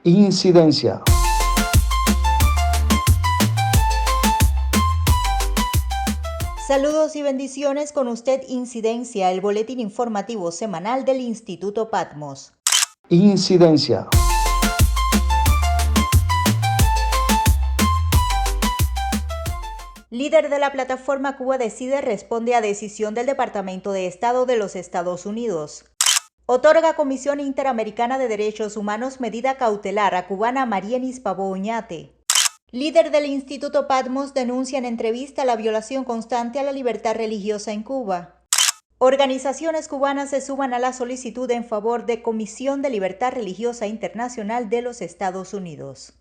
Incidencia. Saludos y bendiciones, con usted Incidencia, el boletín informativo semanal del Instituto Patmos. Incidencia. Líder de la plataforma Cuba Decide responde a decisión del Departamento de Estado de los Estados Unidos. Otorga Comisión Interamericana de Derechos Humanos medida cautelar a cubana Marienis Pavó Oñate. Líder del Instituto Patmos denuncia en entrevista la violación constante a la libertad religiosa en Cuba. Organizaciones cubanas se suman a la solicitud en favor de Comisión de Libertad Religiosa Internacional de los Estados Unidos.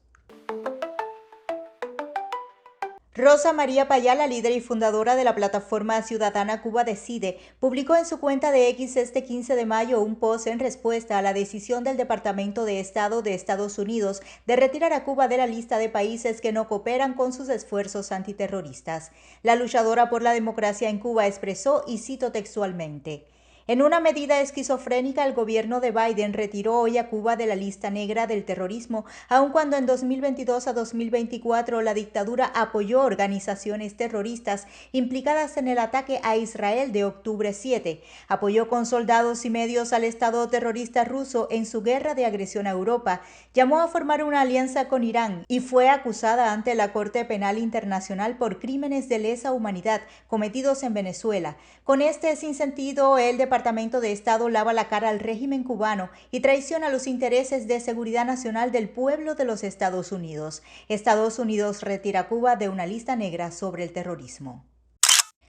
Rosa María Payala, líder y fundadora de la plataforma ciudadana Cuba Decide, publicó en su cuenta de X este 15 de mayo un post en respuesta a la decisión del Departamento de Estado de Estados Unidos de retirar a Cuba de la lista de países que no cooperan con sus esfuerzos antiterroristas. La luchadora por la democracia en Cuba expresó, y cito textualmente: en una medida esquizofrénica, el gobierno de Biden retiró hoy a Cuba de la lista negra del terrorismo, aun cuando en 2022 a 2024 la dictadura apoyó organizaciones terroristas implicadas en el ataque a Israel de octubre 7, apoyó con soldados y medios al Estado terrorista ruso en su guerra de agresión a Europa, llamó a formar una alianza con Irán y fue acusada ante la Corte Penal Internacional por crímenes de lesa humanidad cometidos en Venezuela. Con este sinsentido, el Departamento de Estado lava la cara al régimen cubano y traiciona los intereses de seguridad nacional del pueblo de los Estados Unidos. Estados Unidos retira a Cuba de una lista negra sobre el terrorismo.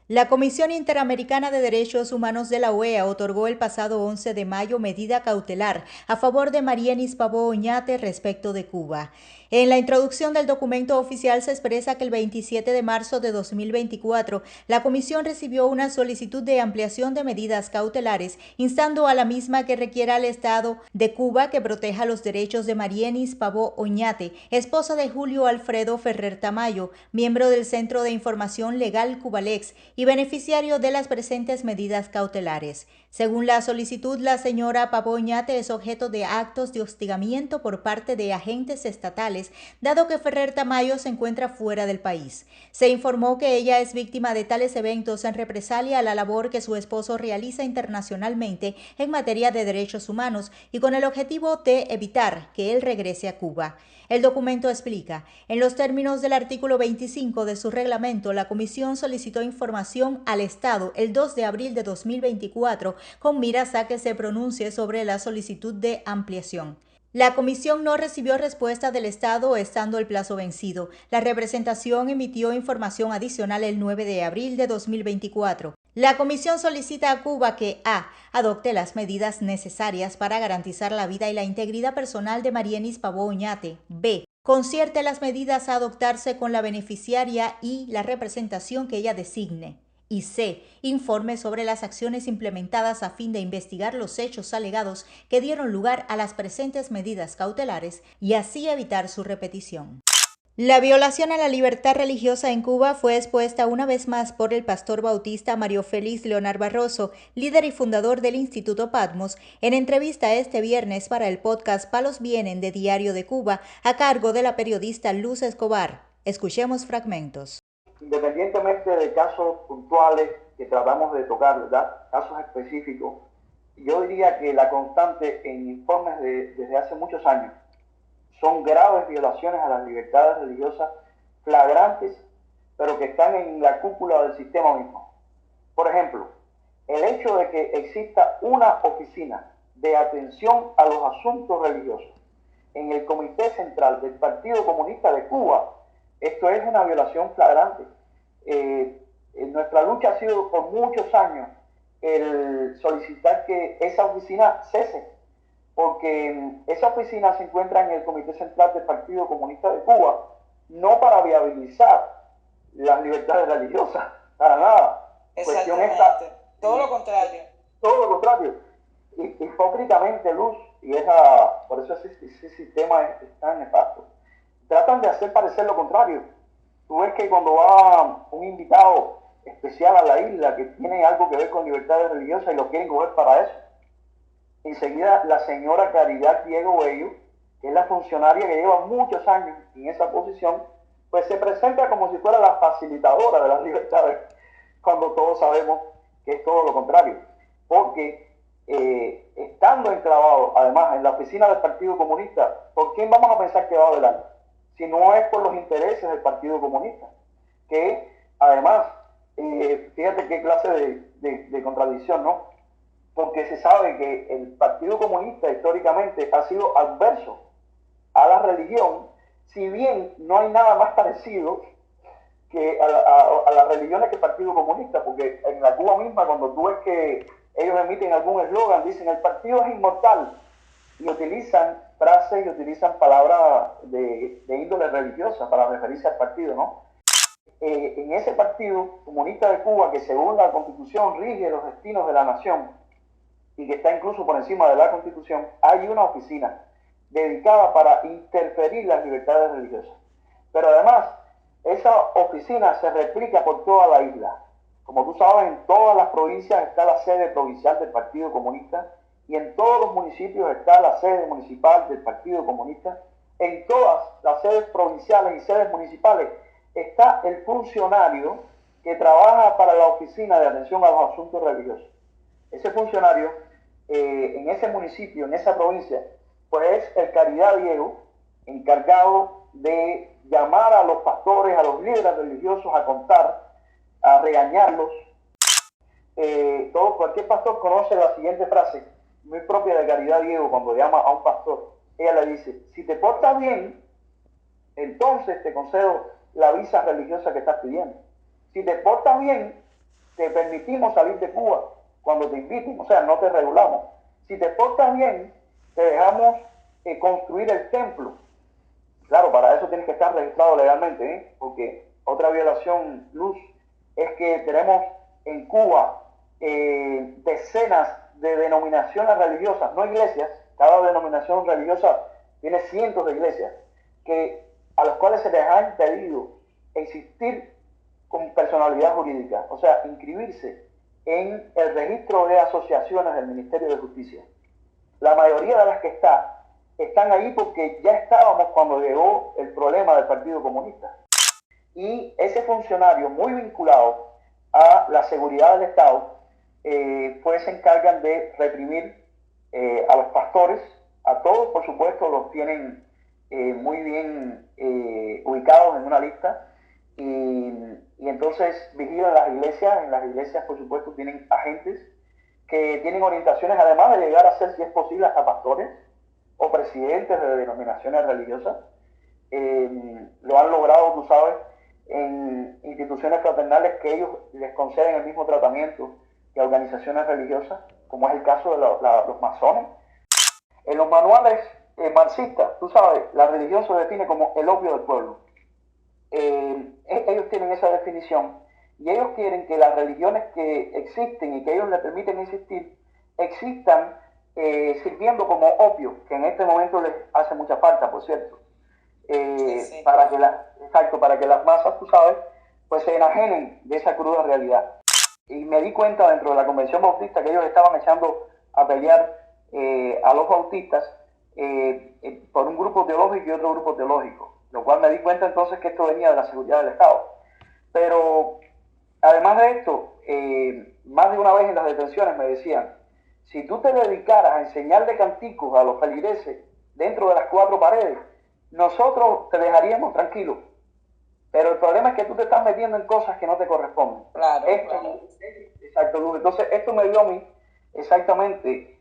La Comisión Interamericana de Derechos Humanos de la OEA otorgó el pasado 11 de mayo medida cautelar a favor de Marienis Pavó Oñate respecto de Cuba. En la introducción del documento oficial se expresa que el 27 de marzo de 2024 la Comisión recibió una solicitud de ampliación de medidas cautelares, instando a la misma que requiera al Estado de Cuba que proteja los derechos de Marienis Pavó Oñate, esposa de Julio Alfredo Ferrer Tamayo, miembro del Centro de Información Legal Cubalex y beneficiario de las presentes medidas cautelares. Según la solicitud, la señora Pavó Oñate es objeto de actos de hostigamiento por parte de agentes estatales, dado que Ferrer Tamayo se encuentra fuera del país. Se informó que ella es víctima de tales eventos en represalia a la labor que su esposo realiza internacionalmente en materia de derechos humanos y con el objetivo de evitar que él regrese a Cuba. El documento explica: en los términos del artículo 25 de su reglamento, la Comisión solicitó información al Estado el 2 de abril de 2024 con miras a que se pronuncie sobre la solicitud de ampliación. La Comisión no recibió respuesta del Estado estando el plazo vencido. La representación emitió información adicional el 9 de abril de 2024. La Comisión solicita a Cuba que a. adopte las medidas necesarias para garantizar la vida y la integridad personal de Marienis Pavó Oñate. b. concierte las medidas a adoptarse con la beneficiaria y la representación que ella designe. Y c. informe sobre las acciones implementadas a fin de investigar los hechos alegados que dieron lugar a las presentes medidas cautelares y así evitar su repetición. La violación a la libertad religiosa en Cuba fue expuesta una vez más por el pastor bautista Mario Félix Leonard Barroso, líder y fundador del Instituto Patmos, en entrevista este viernes para el podcast Palos Vienen de Diario de Cuba, a cargo de la periodista Luz Escobar. Escuchemos fragmentos. Independientemente de casos puntuales que tratamos de tocar, ¿verdad?, casos específicos, yo diría que la constante en informes desde hace muchos años son graves violaciones a las libertades religiosas, flagrantes, pero que están en la cúpula del sistema mismo. Por ejemplo, el hecho de que exista una oficina de atención a los asuntos religiosos en el Comité Central del Partido Comunista de Cuba, esto es una violación flagrante. Nuestra lucha ha sido por muchos años el solicitar que esa oficina cese, porque esa oficina se encuentra en el Comité Central del Partido Comunista de Cuba, no para viabilizar las libertades religiosas, para nada. Exactamente, todo lo contrario. Todo lo contrario. Hipócritamente, Luz, y por eso ese sistema es tan nefasto. Tratan de hacer parecer lo contrario. Tú ves que cuando va un invitado especial a la isla que tiene algo que ver con libertades religiosas y lo quieren coger para eso, enseguida la señora Caridad Diego Bello, que que es la funcionaria que lleva muchos años en esa posición, pues se presenta como si fuera la facilitadora de las libertades, cuando todos sabemos que es todo lo contrario. Porque estando enclavado, además, en la oficina del Partido Comunista, ¿por quién vamos a pensar que va adelante? Si no es por los intereses del Partido Comunista, que además, fíjate qué clase de contradicción, ¿no? Porque se sabe que el Partido Comunista históricamente ha sido adverso a la religión, si bien no hay nada más parecido que a las religiones que el Partido Comunista, porque en la Cuba misma, cuando tú ves que ellos emiten algún eslogan, dicen el partido es inmortal, y utilizan frases y utilizan palabras de índole religiosa para referirse al partido, ¿no? En ese Partido Comunista de Cuba, que según la Constitución rige los destinos de la nación y que está incluso por encima de la Constitución, hay una oficina dedicada para interferir las libertades religiosas. Pero además, esa oficina se replica por toda la isla. Como tú sabes, en todas las provincias está la sede provincial del Partido Comunista y en todos los municipios está la sede municipal del Partido Comunista. En todas las sedes provinciales y sedes municipales está el funcionario que trabaja para la oficina de atención a los asuntos religiosos. Ese funcionario, en ese municipio, en esa provincia, pues es el Caridad Diego, encargado de llamar a los pastores, a los líderes religiosos a contar, a regañarlos. Cualquier pastor conoce la siguiente frase, muy propia de Caridad Diego, cuando llama a un pastor. Ella le dice, si te portas bien, entonces te concedo la visa religiosa que estás pidiendo. Si te portas bien, te permitimos salir de Cuba cuando te inviten, o sea, no te regulamos. Si te portas bien, te dejamos construir el templo. Claro, para eso tienes que estar registrado legalmente, porque otra violación, Luz, es que tenemos en Cuba decenas de denominaciones religiosas, no iglesias, cada denominación religiosa tiene cientos de iglesias, a los cuales se les ha impedido existir con personalidad jurídica, o sea, inscribirse en el registro de asociaciones del Ministerio de Justicia. La mayoría de las que están ahí porque ya estábamos cuando llegó el problema del Partido Comunista. Y ese funcionario, muy vinculado a la seguridad del Estado, pues se encargan de reprimir a los pastores, a todos, por supuesto, los tienen muy bien ubicados en una lista, y entonces vigilan las iglesias. En las iglesias, por supuesto, tienen agentes que tienen orientaciones, además de llegar a ser, si es posible, hasta pastores o presidentes de denominaciones religiosas. Lo han logrado, tú sabes, en instituciones fraternales que ellos les conceden el mismo tratamiento que a organizaciones religiosas, como es el caso de los masones. En los manuales marxistas, tú sabes, la religión se define como el opio del pueblo. Ellos tienen esa definición y ellos quieren que las religiones que existen y que ellos les permiten existir, existan sirviendo como opio, que en este momento les hace mucha falta, por cierto. Sí. Para que las masas, tú sabes, pues se enajenen de esa cruda realidad. Y me di cuenta dentro de la Convención Bautista que ellos estaban echando a pelear a los bautistas por un grupo teológico y otro grupo teológico, lo cual me di cuenta entonces que esto venía de la seguridad del Estado. Pero además de esto, más de una vez en las detenciones me decían, si tú te dedicaras a enseñarle canticos a los feligreses dentro de las 4 paredes, nosotros te dejaríamos tranquilo. Pero el problema es que tú te estás metiendo en cosas que no te corresponden. Claro, claro. Exacto, Luz. Entonces, esto me dio a mí exactamente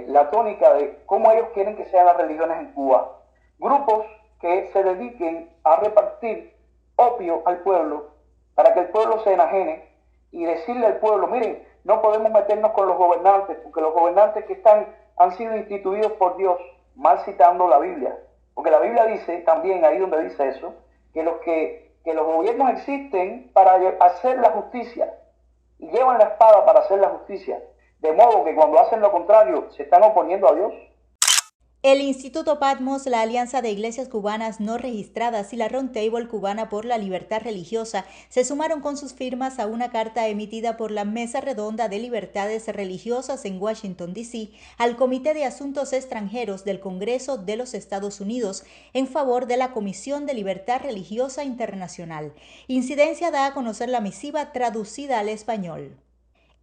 la tónica de cómo ellos quieren que sean las religiones en Cuba. Grupos que se dediquen a repartir opio al pueblo para que el pueblo se enajene y decirle al pueblo, miren, no podemos meternos con los gobernantes, porque los gobernantes que han sido instituidos por Dios, mal citando la Biblia, porque la Biblia dice también, ahí donde dice eso, que los gobiernos existen para hacer la justicia y llevan la espada para hacer la justicia, de modo que cuando hacen lo contrario se están oponiendo a Dios. El Instituto Patmos, la Alianza de Iglesias Cubanas No Registradas y la Roundtable Cubana por la Libertad Religiosa se sumaron con sus firmas a una carta emitida por la Mesa Redonda de Libertades Religiosas en Washington, D.C., al Comité de Asuntos Extranjeros del Congreso de los Estados Unidos en favor de la Comisión de Libertad Religiosa Internacional. Incidencia da a conocer la misiva traducida al español.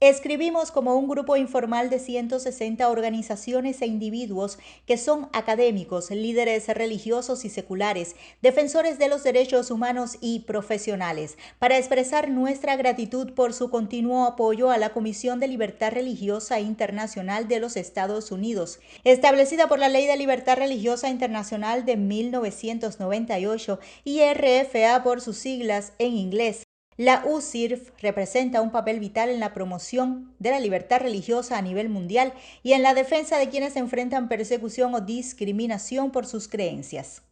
Escribimos como un grupo informal de 160 organizaciones e individuos que son académicos, líderes religiosos y seculares, defensores de los derechos humanos y profesionales, para expresar nuestra gratitud por su continuo apoyo a la Comisión de Libertad Religiosa Internacional de los Estados Unidos, establecida por la Ley de Libertad Religiosa Internacional de 1998 y RFA por sus siglas en inglés. La UCIRF representa un papel vital en la promoción de la libertad religiosa a nivel mundial y en la defensa de quienes enfrentan persecución o discriminación por sus creencias.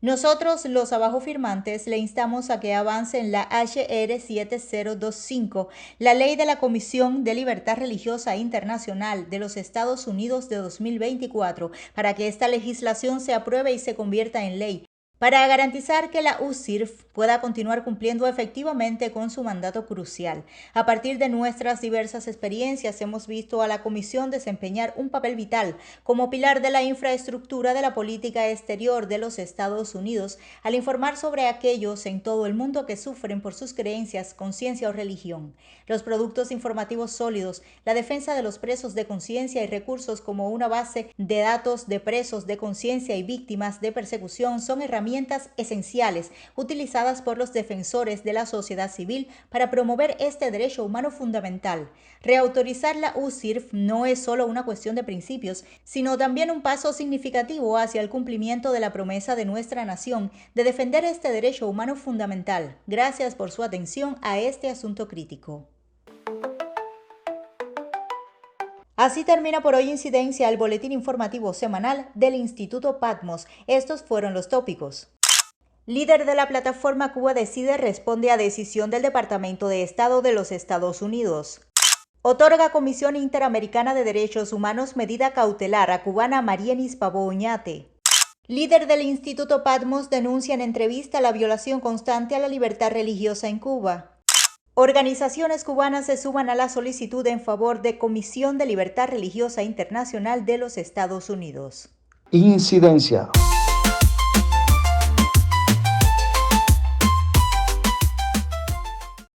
Nosotros, los abajo firmantes, le instamos a que avance en la HR 7025, la Ley de la Comisión de Libertad Religiosa Internacional de los Estados Unidos de 2024, para que esta legislación se apruebe y se convierta en ley, para garantizar que la UCIRF pueda continuar cumpliendo efectivamente con su mandato crucial. A partir de nuestras diversas experiencias, hemos visto a la Comisión desempeñar un papel vital como pilar de la infraestructura de la política exterior de los Estados Unidos, al informar sobre aquellos en todo el mundo que sufren por sus creencias, conciencia o religión. Los productos informativos sólidos, la defensa de los presos de conciencia y recursos como una base de datos de presos de conciencia y víctimas de persecución son herramientas esenciales utilizadas por los defensores de la sociedad civil para promover este derecho humano fundamental. Reautorizar la UCIRF no es solo una cuestión de principios, sino también un paso significativo hacia el cumplimiento de la promesa de nuestra nación de defender este derecho humano fundamental. Gracias por su atención a este asunto crítico. Así termina por hoy Incidencia, el boletín informativo semanal del Instituto Patmos. Estos fueron los tópicos. Líder de la plataforma Cuba Decide responde a decisión del Departamento de Estado de los Estados Unidos. Otorga Comisión Interamericana de Derechos Humanos medida cautelar a cubana Marienis Pavó Oñate. Líder del Instituto Patmos denuncia en entrevista la violación constante a la libertad religiosa en Cuba. Organizaciones cubanas se suman a la solicitud en favor de Comisión de Libertad Religiosa Internacional de los Estados Unidos. Incidencia.